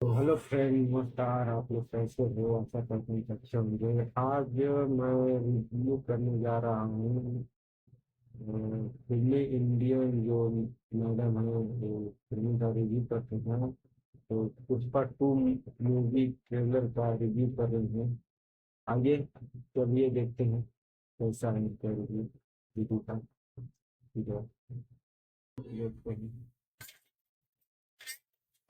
तो hello friend, नमस्कार। आप लोग कैसे हो? आशा करते हैं कि अच्छे होंगे। आज मैं रिव्यू करने जा रहा हूँ फिल्मी इंडियन जो मैडम है वो फिल्म का रिव्यू करते हैं। तो पुष्पा 2 मूवी ट्रेलर का रिव्यू कर रहे हैं। आइए चलिए देखते हैं कैसा है इनका रिव्यू का। ठीक है, देखते हैं।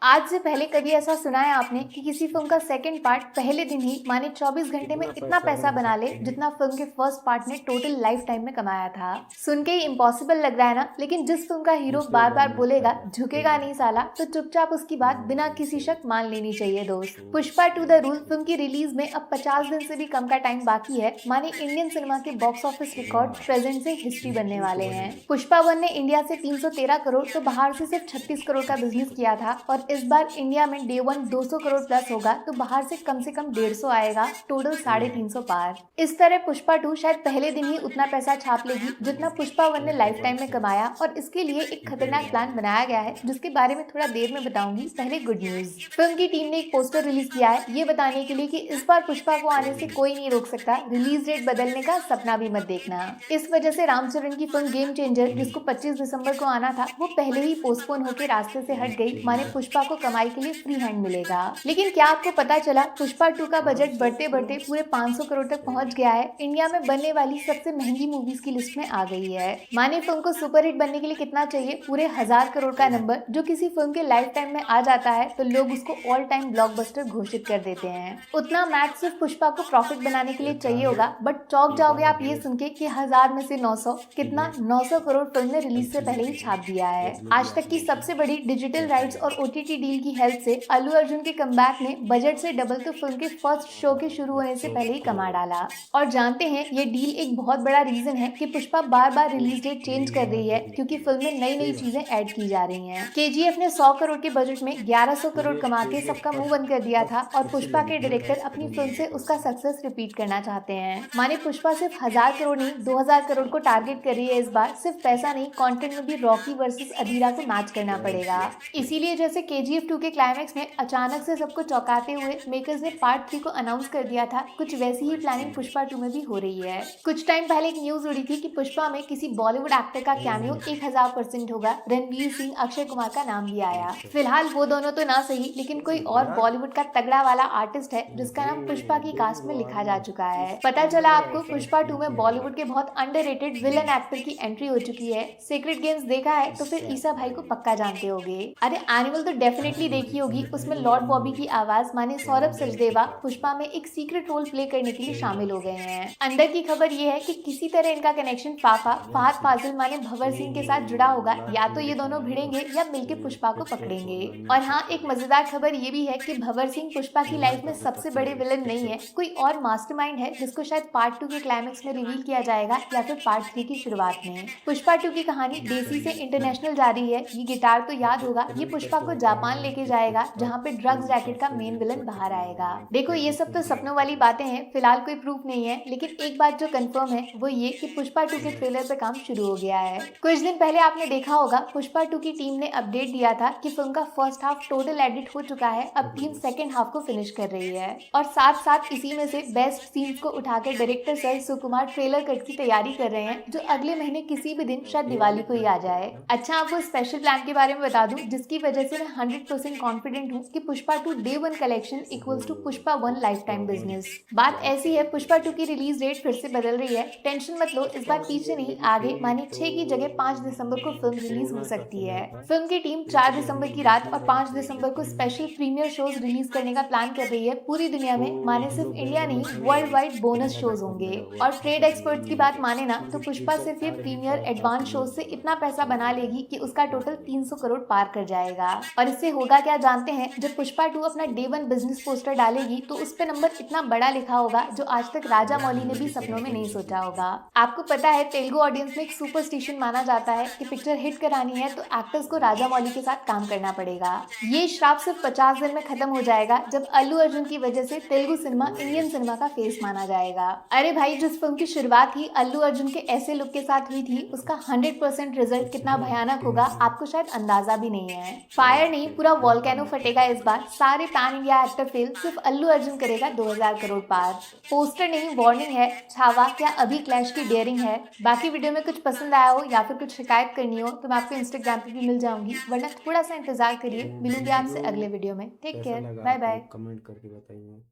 आज से पहले कभी ऐसा सुना है आपने कि किसी फिल्म का सेकंड पार्ट पहले दिन ही माने 24 घंटे में कितना इतना पैसा पैसा बना बना ले सकते हैं? जितना फिल्म के फर्स्ट पार्ट ने टोटल लाइफ टाइम में कमाया था। सुन के ही इम्पॉसिबल लग रहा है ना, लेकिन जिस फिल्म का हीरो दूसरे बार बार वाले बोलेगा पैसा झुकेगा नहीं साला, तो चुपचाप उसकी बात बिना किसी शक मान लेनी चाहिए दोस्त। पुष्पा 2 द रूल फिल्म की रिलीज में अब 50 दिन से भी कम का टाइम बाकी है। माने इंडियन सिनेमा के बॉक्स ऑफिस रिकॉर्ड प्रेजेंट से हिस्ट्री बनने वाले हैं। पुष्पा 1 ने इंडिया से 313 करोड़ तो बाहर से सिर्फ 36 करोड़ का बिजनेस किया था, और इस बार इंडिया में डे वन 200 करोड़ प्लस होगा तो बाहर से कम 150 आएगा, टोटल 350 पार। इस तरह पुष्पा 2 शायद पहले दिन ही उतना पैसा छाप लेगी जितना पुष्पा 1 ने लाइफ टाइम में कमाया, और इसके लिए एक खतरनाक प्लान बनाया गया है जिसके बारे में थोड़ा देर में बताऊंगी। पहले गुड न्यूज, फिल्म की टीम ने एक पोस्टर रिलीज किया है ये बताने के लिए कि इस बार पुष्पा को आने से कोई नहीं रोक सकता, रिलीज डेट बदलने का सपना भी मत देखना। इस वजह से रामचरण की फिल्म गेम चेंजर जिसको 25 दिसंबर को आना था वो पहले ही पोस्टपोन होकर रास्ते से हट गई। माने पुष्पा को कमाई के लिए फ्री हैंड मिलेगा। लेकिन क्या आपको पता चला पुष्पा 2 का बजट बढ़ते बढ़ते पूरे 500 करोड़ तक पहुंच गया है। इंडिया में बनने वाली सबसे महंगी मूवीज की लिस्ट में आ गई है। माने फिल्म को सुपरहिट बनने के लिए कितना चाहिए? पूरे 1000 करोड़ का नंबर, जो किसी फिल्म के लाइफ टाइम में आ जाता है तो लोग उसको ऑल टाइम ब्लॉकबस्टर घोषित कर देते हैं। उतना मैथ सिर्फ पुष्पा को प्रॉफिट बनाने के लिए चाहिए होगा, बट चौंक जाओगे आप ये सुन के कि 1000 में से 900 कितना 900 करोड़ फिल्म ने रिलीज से पहले ही छाप दिया है। आज तक की सबसे बड़ी डिजिटल राइट्स और ओटीटी डील की हेल्प से अल्लू अर्जुन के कमबैक ने बजट से डबल तो फिल्म के फर्स्ट शो के शुरू होने से पहले ही कमा डाला। और जानते हैं ये डील एक बहुत बड़ा रीजन है कि पुष्पा बार बार रिलीज डेट चेंज कर रही है, क्योंकि फिल्म में नई नई चीजें ऐड की जा रही हैं। केजीएफ ने 100 करोड़ के बजट में 1100 करोड़ कमा के सबका मुंह बंद कर दिया था, और पुष्पा के डायरेक्टर अपनी फिल्म से उसका सक्सेस रिपीट करना चाहते हैं। माने पुष्पा सिर्फ 1000 करोड़ नहीं 2000 करोड़ को टारगेट कर रही है इस बार। सिर्फ पैसा नहीं, कंटेंट में भी रॉकी वर्सेस अधीरा को मैच करना पड़ेगा। इसीलिए जैसे केजीएफ 2 के क्लाइमैक्स में अचानक से सबको चौंकाते हुए मेकर्स ने पार्ट 3 को अनाउंस कर दिया था, कुछ वैसी ही प्लानिंग पुष्पा 2 में भी हो रही है। कुछ टाइम पहले एक न्यूज उड़ी थी कि पुष्पा में किसी बॉलीवुड एक्टर का कैमियो 1000% होगा। रणवीर सिंह, अक्षय कुमार का नाम भी आया। फिलहाल वो दोनों तो ना सही, लेकिन कोई और बॉलीवुड का तगड़ा वाला आर्टिस्ट है जिसका नाम पुष्पा की कास्ट में लिखा जा चुका है। पता चला आपको पुष्पा 2 में बॉलीवुड के बहुत अंडररेटेड विलन एक्टर की एंट्री हो चुकी है। सीक्रेट गेम्स देखा है तो फिर ईसा भाई को पक्का जानते होंगे। अरे एनिमल तो डेफिनेटली देखी होगी, उसमें लॉर्ड बॉबी की आवाज माने सौरभ सचदेवा पुष्पा में एक सीक्रेट रोल प्ले करने के लिए शामिल हो गए हैं। अंदर की खबर ये है कि किसी तरह इनका कनेक्शन फहद फाजिल माने भंवर सिंह के साथ जुड़ा होगा। या तो ये दोनों भिड़ेंगे या मिलके पुष्पा को पकड़ेंगे। और हाँ, एक मजेदार खबर ये भी है कि भंवर सिंह पुष्पा की लाइफ में सबसे बड़े विलन नहीं है, कोई और मास्टरमाइंड है जिसको शायद पार्ट 2 के क्लाइमेक्स में रिवील किया जाएगा या फिर पार्ट 3 की शुरुआत में। पुष्पा 2 की कहानी देसी से इंटरनेशनल जा रही है। ये गिटार तो याद होगा, ये पुष्पा को जापान लेके जाएगा जहाँ पे ड्रग्स रैकेट का मेन विलन बाहर आएगा। देखो ये सब तो सपनों वाली बातें हैं, फिलहाल कोई प्रूफ नहीं है, लेकिन एक बात जो कंफर्म है वो ये कि पुष्पा 2 के ट्रेलर पे काम शुरू हो गया है। कुछ दिन पहले आपने देखा होगा पुष्पा 2 की टीम ने अपडेट दिया था कि फिल्म का फर्स्ट हाफ टोटल एडिट हो चुका है, अब टीम सेकंड हाफ को फिनिश कर रही है। और साथ साथ इसी में से बेस्ट सीन्स को उठाकर डायरेक्टर सर सुकुमार ट्रेलर कट की तैयारी कर रहे हैं, जो अगले महीने किसी भी दिन शायद दिवाली को ही आ जाए। अच्छा, आपको स्पेशल प्लान के बारे में बता दूं जिसकी वजह से मैं 100% कॉन्फिडेंट हूँ कि Pushpa 2 day one collection equals to Pushpa 1 lifetime business. बात ऐसी है, पुष्पा 2 की रिलीज डेट फिर से बदल रही है। टेंशन मत लो, इस बार पीछे नहीं आगे, माने 6 की जगह 5 दिसंबर को फिल्म रिलीज हो सकती है। फिल्म की टीम 4 दिसंबर की रात और 5 दिसंबर को स्पेशल प्रीमियर शोज रिलीज करने का प्लान कर रही है पूरी दुनिया में। माने सिर्फ इंडिया नहीं, वर्ल्ड वाइड बोनस शोज होंगे। और ट्रेड एक्सपर्ट्स की बात माने ना तो पुष्पा सिर्फ ये प्रीमियर एडवांस शोज से इतना पैसा बना लेगी कि उसका टोटल 300 करोड़ पार कर जाएगा। और इससे होगा क्या जानते हैं? जब पुष्पा 2 अपना डे वन बिजनेस पोस्टर डालेगी तो उस पे नंबर इतना बड़ा लिखा होगा जो आज तक राजा मौली ने भी सपनों में नहीं सोचा होगा। आपको पता है तेलुगु ऑडियंस में एक सुपरस्टिशन माना जाता है कि पिक्चर हिट करानी है तो एक्टर्स को राजा मौली के साथ काम करना पड़ेगा। ये श्राप सिर्फ 50 दिन में खत्म हो जाएगा जब अल्लू अर्जुन की वजह से तेलुगु सिनेमा इंडियन सिनेमा का फेस माना जाएगा। अरे भाई, जिस फिल्म की शुरुआत ही अल्लू अर्जुन के ऐसे लुक के साथ हुई थी उसका 100% रिजल्ट कितना भयानक होगा आपको शायद अंदाजा भी नहीं है। फायर नहीं, नहीं, पूरा वॉल्केनो फटेगा इस बार। सारे पैन इंडिया एक्टर फेल, सिर्फ अल्लू अर्जुन करेगा 2000 करोड़ पार। पोस्टर नहीं, वार्निंग है। छावा क्या अभी क्लैश की डेयरिंग है। बाकी वीडियो में कुछ पसंद आया हो या फिर कुछ शिकायत करनी हो तो मैं आपको इंस्टाग्राम पे भी मिल जाऊंगी, वरना थोड़ा सा इंतजार करिए। तो मिलूंगी आपसे वीडियो अगले वीडियो में। टेक कैसा केयर, लगा बाय आप बाय। लोग कमेंट करके बताइए,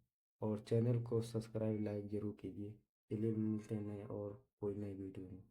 और चैनल को सब्सक्राइब लाइक जरूर कीजिए। चलिए मिलते हैं नए और कोई नई वीडियो में।